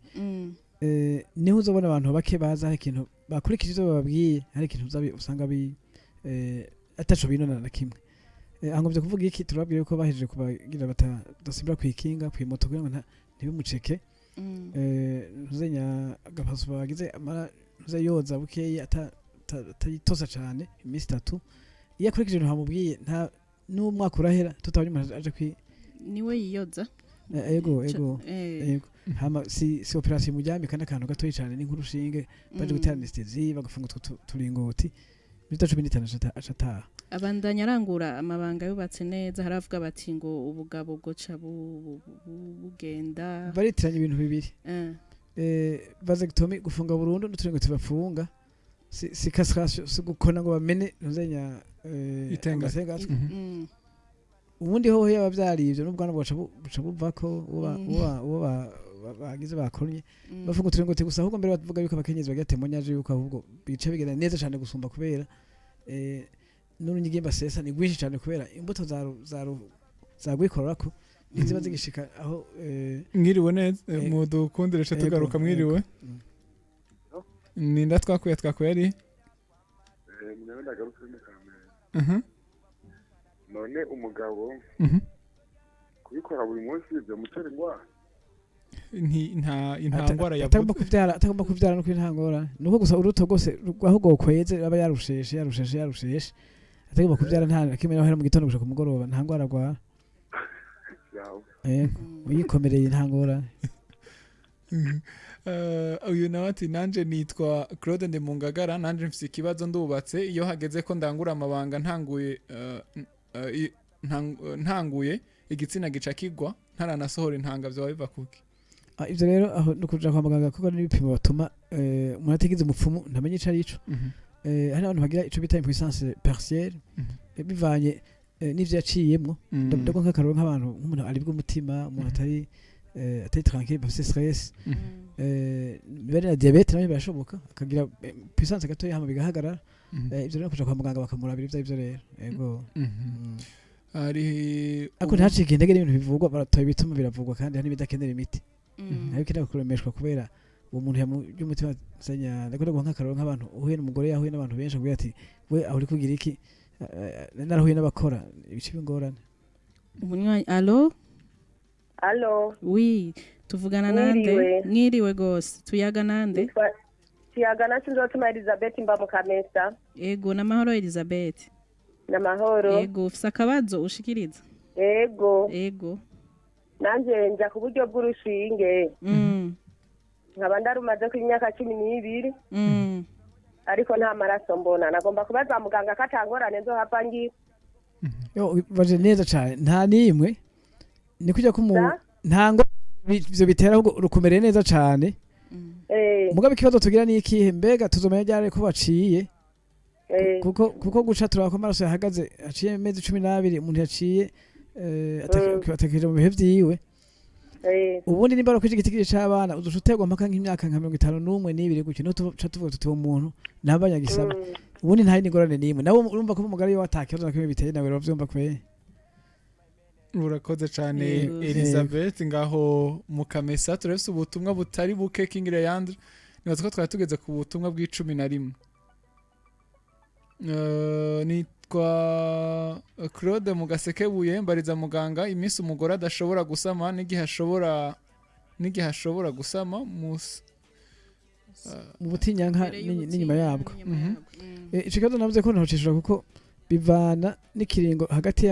niho uzobona abantu bake baza ikintu bakurikije ivyo bababwiye hari ikintu usanga ataco binona na kimwe angomvye kuvuga iki turababwira ko bahejeje kubagira batadasimbira kwikinga kwimoto kugira ngo ntibimuceke ntuzenya agapaso bagize amara yoza bukeyi atayitosa cyane iminsi 3 iyo akurikije ibintu hamubwiye nta n'umwaka urahera tutabonye umuntu aje niwe yiyoza ego hama si operation mujyami kandi akantu gatoyi cyane n'inkuru shinge baje gutera anesthesie bagafunga turingoti mita 15 ashataha abandanya arangura amabanga yubatse neza haravuga bati ngo ubugabo goca bugenda baritiranye ibintu bibiri vasectomy gufunga burundu n'uturingoti bafunga si castration si gukona ngo bamene ntuzenya itenga ubundi ho yaba byarivyo n'ubwana bwaca buvako uba bagize bakoranye bavuga uturingoti gusa ahubwo mbere bavuga yuko abakenyezi bagatemonyaje yuko ahubwo bice bigenda neza cyane gusumba kubera n'urunyigimba sesa ni gwinshi cyane kubera imbuto zagwikorako niziba zigishika aho mwiriwe neza mudukundire cyo tugaruka mwiriwe ninda twakuye ari mwe ndagaruka mu Kamenge none umugabo kubikora buri munsi byo mutera ingwara intangwara yavuze atagomba kuvyara no kwintangora nuko gusa uruto rwose ahubwo kweze aba yarusheshe atagomba kuvyara nta kimwe no hera mu gitondo gushaka kumugoroba ntangwara gwa uyikomereye intangora uyu nawe ati nanje nitwa Claude Ndemungagara nanje mfise ikibazo ndubatse iyo hageze ko ndangura amabanga ntanguye igitsina gica kigwa ntaranasohora intanga vyo biva kuki ivyo rero aho nukuja kwa muganga kuko n'ibipimo batuma umuntu atigize umupfumu ntamenye ico arico hari abantu bagira ico bita impuissance partielle bivanye n'ivyo yaciyemwo ndavuga nk'akaroro nk'abantu nk'umuntu ari bw'umutima umuntu atari tranquille bafise stress bari na diabete nayo birashoboka akagira puissance gatoya hama bigahagarara ivyo rero kuja kwa muganga bakamurabira ivyo rero yego ari ako ntacike intege n'ibintu bivugwa baratoye bituma biravugwa kandi hari n'ibidakenera imiti ariko kenda kuremeshwa kubera uwo muntu y'umutima senya ndakunda guha nk'akaroro nk'abantu uhuye n'umugore yahuye n'abantu benshi kugira ati we aho uri kugira iki narahuye n'abakora ibice bingorane umunywanyi allo oui tuvugana nande mwiriwe gose tuyaga nande tuyaga na Sinzotuma Elizabeth mba mu Kamesa ego namahoro Elizabeth namahoro ego ufise akabazo ushikiriza ego nanje nja ku buryo bw'urushinge nkaba ndarumaze ku imyaka 12 ariko nta maraso mbona nagomba kubaza muganga katangorane nzo hapa ngi yo baje neza cyane nta nimwe ni kujya ku ntango ivyo bitera rukomere neza cyane mugabe ikibazo tugira ni ikihe mbega tuzomenya ryari ko baciye kuko guca turako amaraso yahagaze aciye mezi 12 umuntu yaciye atakije mu bihe vyiwe ubundi nimba bakwiye igitigiri c'abana udushutego mpaka nk'imyaka nka 51 n'ibiri gutyo no tuca tuvuga tuti umuntu nabanyagisaba ubundi nta n'ingorane nimwe nawe urumva ko umugari yo atakibazo nakimwe biteye nawe bavyumva kwe urakoze cyane Elizabeth ngaho mu Kamesa turefise ubutumwa butari buke kingire yandre nibaza ko twari tugeze ku butumwa bw'11 nitwa Claude Mugasekebuye mbariza muganga iminsi umugore adashobora gusama n'igihe ashobora gusama mu butinyanka n'inyuma yabwo ico kibazo navuze ko ntocishura kuko bivana n'ikiringo hagati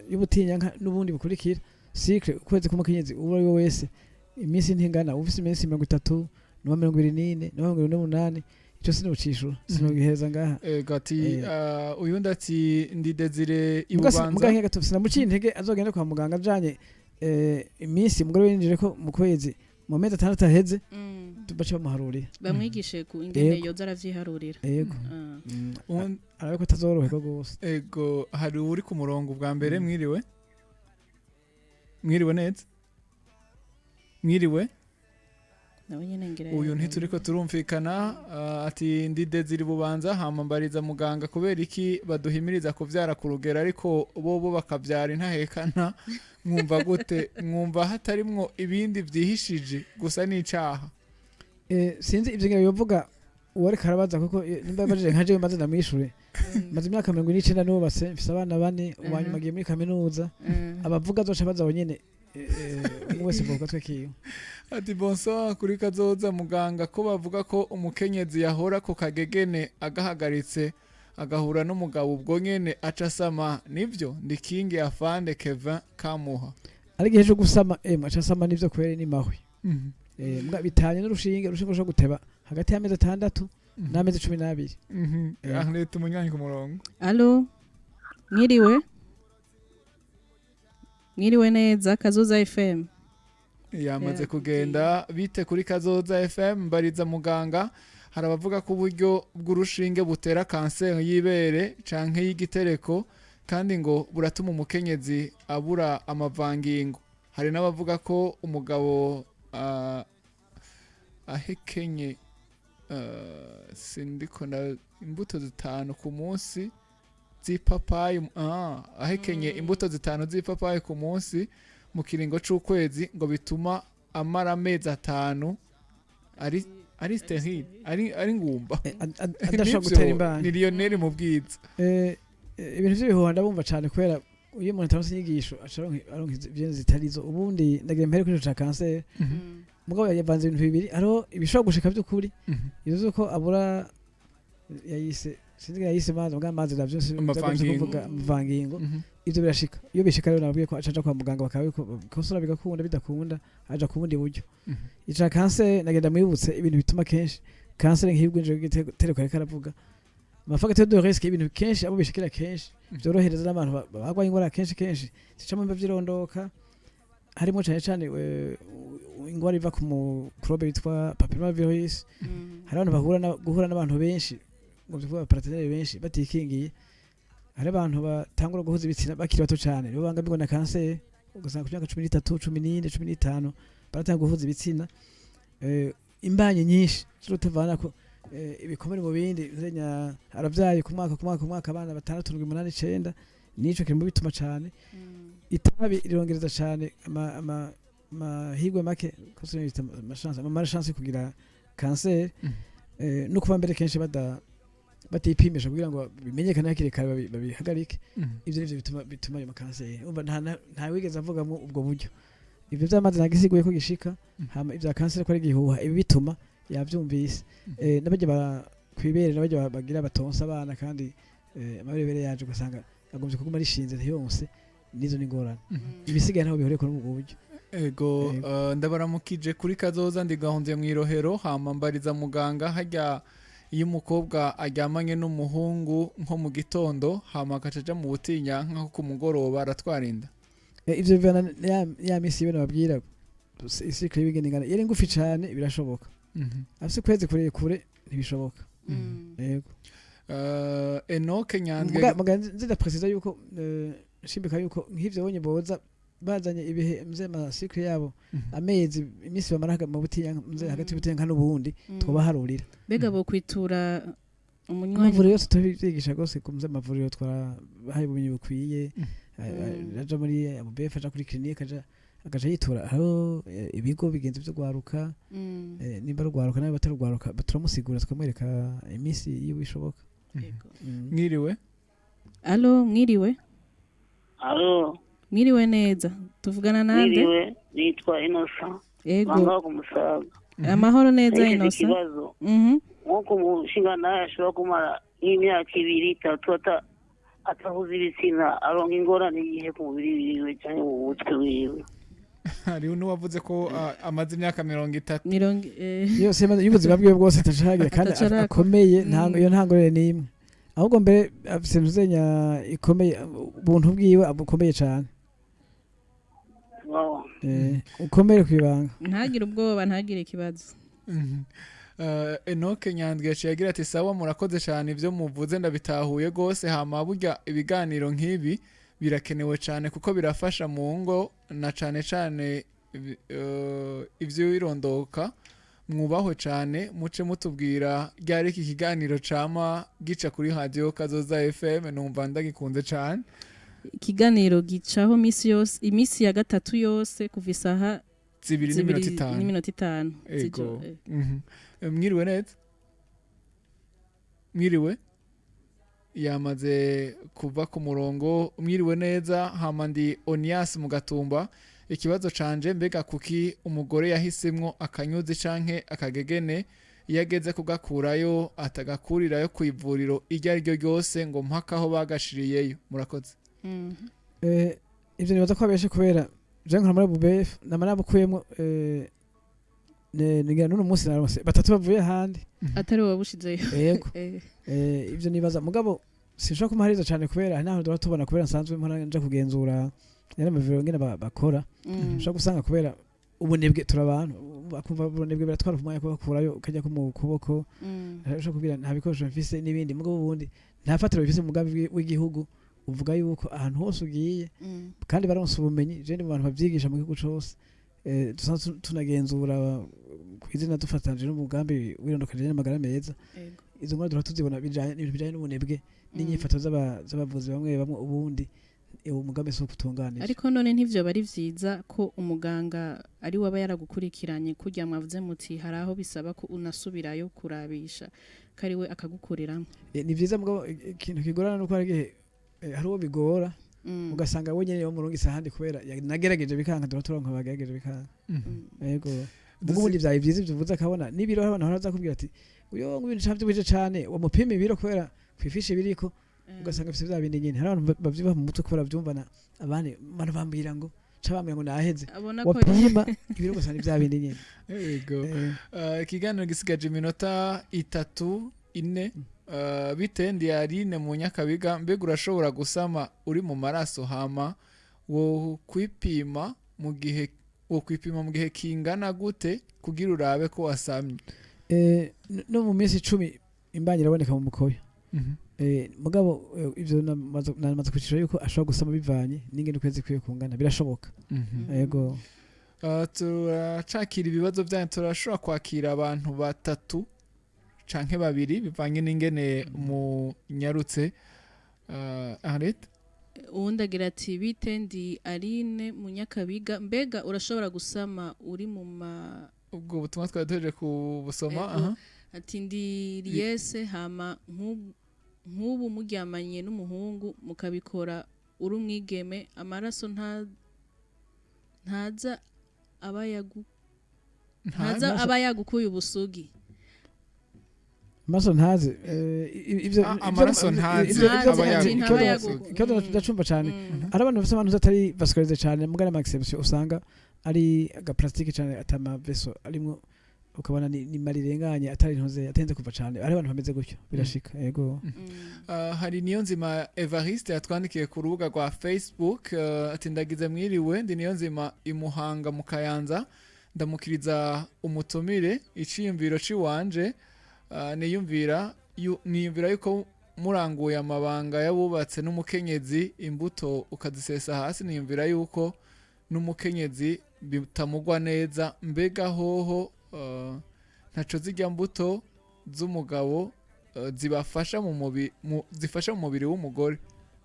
y'ubutinyanka n'ubundi bukurikira cycle ukwezi k'umukenyezi uwo ari we wese iminsi ntingana ufise iminsi 30 no 24 no 28 ico sinucishura sinogiheza ngaha gati uyundi ati ndi Desire Ibubanza muganke gatofise namuciye intege azogenda kwa muganga ajanye iminsi umugore winjire ko mu kwezi mu mezi 6 aheze tubace bamuharurira bamwigishe ku ingene yoza aravyiharurira yego ariko tazoroherwa gose ego hari uri ku murongo bwa mbere mwiriwe neza mwiriwe uyu ntituriko turumvikana ati ndi Desire Ibubanza hama mbariza muganga kubera iki baduhimiriza kuvyara ku rugero ariko bobo bakavyara intahekana mwumva gute mwumva hatarimwo ibindi vyihishije gusa n'icaha sinzi ivyo ngiye bivuga uwari karabaza kuko nimba baje nkaje maze ndamwishure maze imyaka 19 nubatse mfise abana bane ubanyuma giye muri kaminuza abavuga zoca baza bonyene umwese vuga twekiyo ati bonsoir kuri kazoza muganga ko bavuga ko umukenyezi yahora ku kagegene agahagaritse agahura n'umugabo ubwo nyene aca sama nivyo ndi King Afande Kevin Kamuha ari gihe cyo gusama aca sama nivyo kwere ni mahwe mbwa bitanye n'urushinge rwo guteba hagati y'amezi 6 n'amezi 12 ahlete umunyanyi ku murongo allo mwiriwe neza Kazoza FM yamaze kugenda bite kuri Kazoza FM mbariza muganga hari abavuga ko uburyo bw'urushinge butera kanseri y'ibere canke y'igitereko kandi ngo buratuma umukenyezi abura amavangingo hari n'abavuga ko umugabo ahekenye sindiko na imbuto 5 ku munsi z'ipapayi ahekenye imbuto 5 z'ipapayi ku munsi mu kiringo c'ukwezi ngo bituma amara amezi 5 ari sterile ari ngumba adashobora gutera imbana ni Lionel mu bwiza ibintu by'ibihuha ndabumva cyane kubera uyu muntu taronse inyigisho aronka ibintu zitarizo ubundi ndagiye mpere kuri ca cancer mugabo yavanze ibintu bibiri ariho ibishobora gushika by'ukuri izo ko abura yayise sinzi yayise mazi mbwa amazi navyo Amavangingo. mvangingo ivyo birashika iyo bishika rero nabwiye ko acaja kwa muganga bakabikosora bigakunda bidakunda aja kubundi buryo ica cancer nagenda mwibutse ibintu bituma kenshi cancer nk'ibwinje gitereko ariko aravuga amafagitire de risque ibintu kenshi abo bishikira kenshi byorohereza n'abantu bagwaye ingwara kenshi zica mu mba vyirondoka harimo cyane ingwara iva ku mukrobe bitwa papillomavirus hari abantu guhura n'abantu benshi ngo bivuga partenaire benshi batikingiye hari abantu batangura guhuza ibitsina bakiri bato cyane nibo bangamirwa na cancer ugasanga ku myaka 13 14 15 baratanga guhuza ibitsina imbanye nyinshi zirutavana ko ibikomere mu bindi zenya aravyaye ku mwaka abana 6 7 8 9 nico kirimo bituma cyane itabi rirongereza cyane amahigwe make kosita amashance kugira cancer no kuba mbere kenshi batipimisha kugira ngo bimenyekane hakiri kare babihagarike ivyo nivyo bituma ayo cancer umva nta wigeze avugamo ubwo buryo ivyo byamaze nagisiguye ko gishika hama ivya cancer ko ari gihuha ibi bituma yavyumvise n'abaje kwibere n'abaje bagira batonsa abana kandi amaberebere yaje ugasanga agomvye kuguma rishinze ntiyonse nizo ningorane ibisigaye ntaho bihore ko n'ubwo buryo ego ndabaramukije kuri kazoza ndigahunze mwirohero hama mbariza muganga hajya iyo umukobwa aryamanye n'umuhungu nko mu gitondo hama akacaja mu butinya nko ku mugoroba aratwarinda ivyo bana ya misi ibona babwira isi kribigengana yari ngufi cyane birashoboka afise kwezi kure ntibishoboka yego Enoke Nyandwi nzida precisa yuko shimbika yuko nk'ivyo bonye boza bazanye ibihe mze masikre yabo amezi imisi bamaraga mu butinya mze hagati y'ubutinya n'ubundi twobaharurira bega bo kwitura umunywanyi amavuriro yose tubigisha gose kumze amavuriro twarahaye ubumenyi bukwiye aja muri abubefa aja kuri clinique akaja yitura aho ibigo bigenze byo gwaruka nimba rugwaruka nawe batarugwaruka baturamusigura tukamwereka imisi y'ibishoboka mwiriwe allo mwiriwe allo mwiriwe neza tuvugana nande mwiriwe nitwa Innocent yego kumusaga amahoro neza Innocent nkuko umushinga nawe ashobora kumara nk'imyaka 2 3 atahuza ibitsina aronka ingorane yihe ku mubiri wiwe cyangwa mu mutwe wiwe hari uwavuze ko amaze imyaka 30 yose y'ubuzima bwiwe bwose atashagira kandi akomeye iyo ntangorere n'imwe ahubwo mbere afise ntuzenya ikomeye ubuntu bwiwe abukomeye cyane ukomere kwibanga ntagire ubwoba ntagire ikibazo Enoke Nyandwi yagira ati sawa murakoze cyane ivyo muvuze ndabitahuye gose hama burya ibiganiro nk'ibi birakenewe cyane kuko birafasha mu ngo na cyane ivyo wirondoka mwubahwe cyane muce mutubwira ryari iki kiganiro cama gica kuri radio Kazoza FM numva ndagikunze cyane ikiganiro gicaho imisi ya gatatu yose kuva isaha 2:5 ego mwiriwe neza mwiriwe yamaze kuva ku murongo mwiriwe neza hama ndi Onias mu Gatumba ikibazo canje mbega kuki umugore yahisemwo akanyuzi canke akagegene yageze kugakurayo atagakurirayo kwivuriro iryo ari ryo ryose ngo mpaka aho bagashiriyeyo murakoze ivyo nibaza ko abeshe kubera je nkora muri bubef namanabukuyemo nigira none umunsi narose batatu bavuye handi atari wabushizeyo yego ivyo nibaza mugabo sinshaka kumahariza cyane kubera naho tubona kubera nsanzwe mpora nje kugenzura yari amaviro ngene bakora nshaka gusanga kubera ubunebwe turabantu bakumva ubunebwe biratwara kumanya ko bakurayo ukajya ko mu kuboko nshaka kubira nta bikoresho mfise nibindi mugabo ubundi nta fatiro bifise mu mugambi w'igihugu uvuga yuko ahantu hose ugiye kandi baronse ubumenyi je ni abantu bavyigisha mu gihugu cyose tunagenzura kwizina dufatanje n'umugambi wirondokaje n'amagara meza izo ngora tuzibona bijanye n'ubunebwe n'inyifato z'abavuzi bamwe ubundi umugambi so kutunganira ariko none ntivyo bari vyiza ko umuganga ari waba yaragukurikiranye kurya mwavuze muti haraho bisaba ko unasubirayo kurabisha kariwe akagukuriramo ni vyiza mugabo ikintu kigorana no kwaragihe hari uwo bigora ugasanga wenyene yo murongo isahandi kubera nagerageje bikanga turaturonka bagerageje bikanga yego ubundi vyaye vyiza bivuze akabona nibiro abantu baraza kubwira ati uyo ngo ibintu cyavyo bije cyane umupima ibiro kubera kwifishi biriko ugasanga bifite bya bindi nyine hari abantu bavyubaha mu mutwe ko baravyumvana abandi bana bambwira ngo cabambwira ngo naheze wapima ibiro ugasanga bya bindi nyine yego ikiganiro gisigaje iminota 3-4 bitendi yarine mu Nyakabiga mbega urashobora gusama uri mu maraso hama wo kwipima mu gihe kingana gute kugira urabe ko wasamye no mu minsi 10 imbanyi iraboneka mu mukoyo mugabo ivyo namaze kwicira yuko ashobora gusama bivanye n'ingene ukwezi kwiye kungana birashoboka yego turacakira ibibazo byanyu turashobora kwakira abantu 3 canke 2 bivanye n'ingene mu nyarutse arete uwundi agira ati bitendi Aline mu Nyakabiga mbega urashobora gusama uri mu ubwo butumwa twari kubusoma ati ndi Riese hama nk'ubu muryamanye n'umuhungu mukabikora uri umwigeme amaraso ntaza aba yagukuye ubusugi amaraso ntaze amaraso ntaze aba yagukuye ikibazo ndacumva cyane ari abantu bafite abantu atari vascularize cyane mugana maximum usanga ari agaplastike cyane atama veso arimwo ukabona ni marirenganye atari ntoze atenze kuva cyane ari abantu bameze gutyo birashika yego hari Niyonzima Evariste yatwandikiye ku rubuga rwa Facebook ati ndagize mwiriwe ndi Niyonzima imuhanga mu Kayanza ndamukiriza umutumire iciyumviro ciwanje niyumvira yuko muranguye amabanga yabubatse n'umukenyezi imbuto ukazisesa hasi niyumvira yuko n'umukenyezi bitamugwa neza mbega hoho ntaco zijya mbuto z'umugabo zibafasha zifasha mu mubiri w'umugore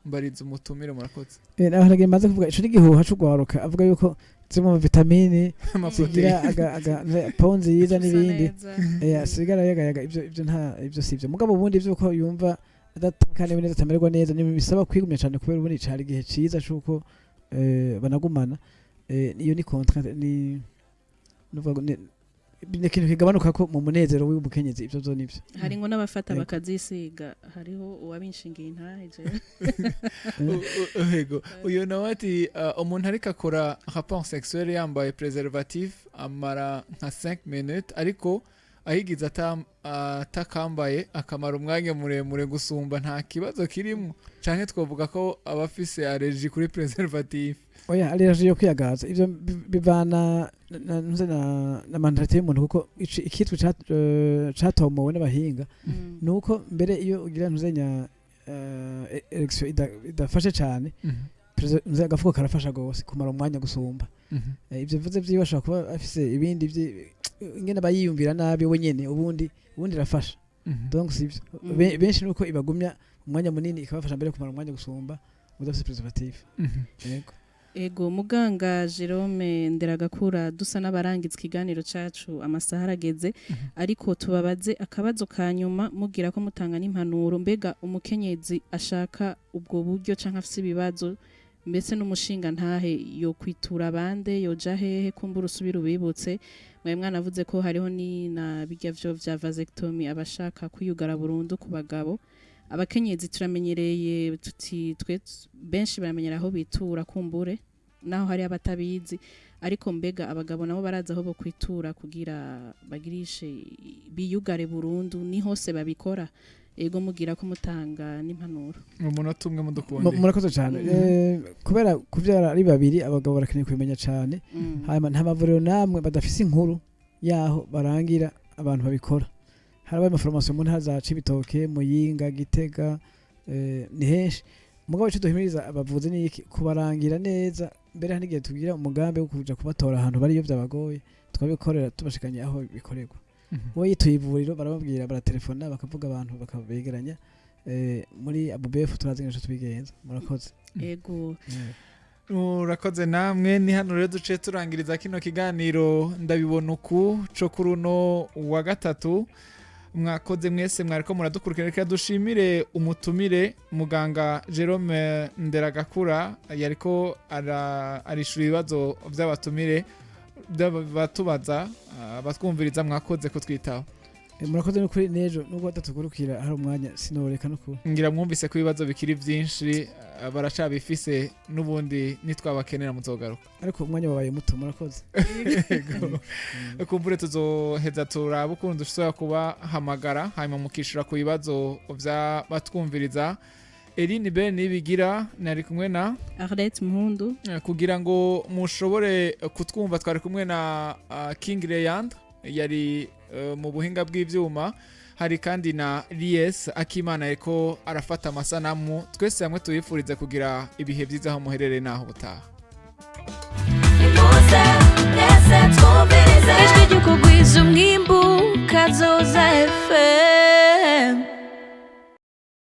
mbariza umutumire murakoze naho maze kuvuga ico n'igihuha c'ugwaruka avuga yuko zimwe mu vitamine zigira aga ponzi yiza n'ibindi sigara yaga ivyo sivyo mugabo ubundi ivyo ko yumva adatakane neza atamererwa neza ni bisaba kwigumya cyane kubera ubundi cari gihe ciza cuko banagumana iyo ni contrat ni nuvuga ikintu kigabanuka ko mu munezero w'ubukenyezi ivyo zo nivyo hari ngo n'abafata bakazisiga hariho uwabinshingiye intaje yego uyu nawe ati umuntu ariko akora rapport sexuel yambaye preservatif amara nka 5 minutes ariko ahigize atakambaye akamara umwanya muremure gusumba nta kibazo kirimo canke twavuga ko abafise allergie kuri preservatif oya allergie yo kwiyagaza ivyo bivana na mentalite y'umuntu kuko ikitwe catomowe n'abahinga nuko mbere iyo ugira ntuzenya erection idafashe cyane nze agafuko karafasha gose kumara umwanya gusumba ivyo bivuze byibasha kuba afise ibindi ingene bayiyumvira nabi wenyene ubundi rafasha donc sivyo benshi nuko ibagumya umwanya munini ikabafasha mbere kumara umwanya gusumba udafise preservatif yego ego muganga Jerome Nderagakura dusa n'abarangiza ikiganiro cacu amasaha arageze ariko tubabaze akabazo kanyuma mugira ko mutanga n'impanuro mbega umukenyezi ashaka ubwo buryo canke afise ibibazo mbese n'umushinga ntahe yo kwitura bande yoja hehe kumbura usubira ubibutse mwe mwanavuze ko hariho ni na bijya vya vasectomy abashaka kwiyugara burundu ku bagabo abakenyezi turamenyereye tuti twe benshi baramenyera aho bitura kumbure naho hari abatabizi ariko mbega abagabo nabo baraza aho bo kwitura kugira bagirishe biyugare burundu ni hose babikora ego mugira ko mutanga n'impanuro umuntu umwe mudukunde murakoze cyane kubera kuvyara ari babiri abagabo barakeneye kumenya cyane hanyuma nta mavuriro namwe badafise inkuru yaho barangira abantu babikora harabaye amaformation mu ntara za Cibitoke Muyinga Gitega ni henshi mugabo ico duhimiriza abavuzi ni iki kubarangira neza mbere hanigiye tugira umugambi wo kuja kubatora ahantu bari yo byabagoye twabikorera tubashikanye aho bikorerwa wowe yituye ivuriro barababwira baratelefona bakavuga abantu bakabegeranya muri ABUBF turazingisha tubigenza murakoze ego urakoze namwe ni hano rero duce turangiriza kino kiganiro ndabibona uku co kuri uno wa gatatu mwakoze mwese mwariko muradukurikira reka dushimire umutumire muganga Jerome Nderagakura yariko arishura ibibazo by'abatumire batubaza batwumviriza mwakoze ko twitaho murakoze no kuri nejo nubwo batatugurukira hari umwanya sinoreka no kuri ngira mwumvise ko ibibazo bikiri byinshi baracabifise n'ubundi nitwabakenera muzogaruka ariko umwanya wabaye muto murakoze kumbure tuzoheza turaba ukuntu dushobora kubahamagara hanyuma mukishura ku bibazo batwumviriza. Eline Ben nibigira nari kumwe na Arlette Muhundu kugira ngo mushobore kutwumva twari kumwe na King Leyand yari mu buhinga bw'ivyuma, hari kandi na Ries Akimana eko arafata amasanamu. Twese hamwe tuyifurize kugira ibihe byiza aho muherereye naho butaha. Ijwi ry'ukugwiza umwimbu kazoza FM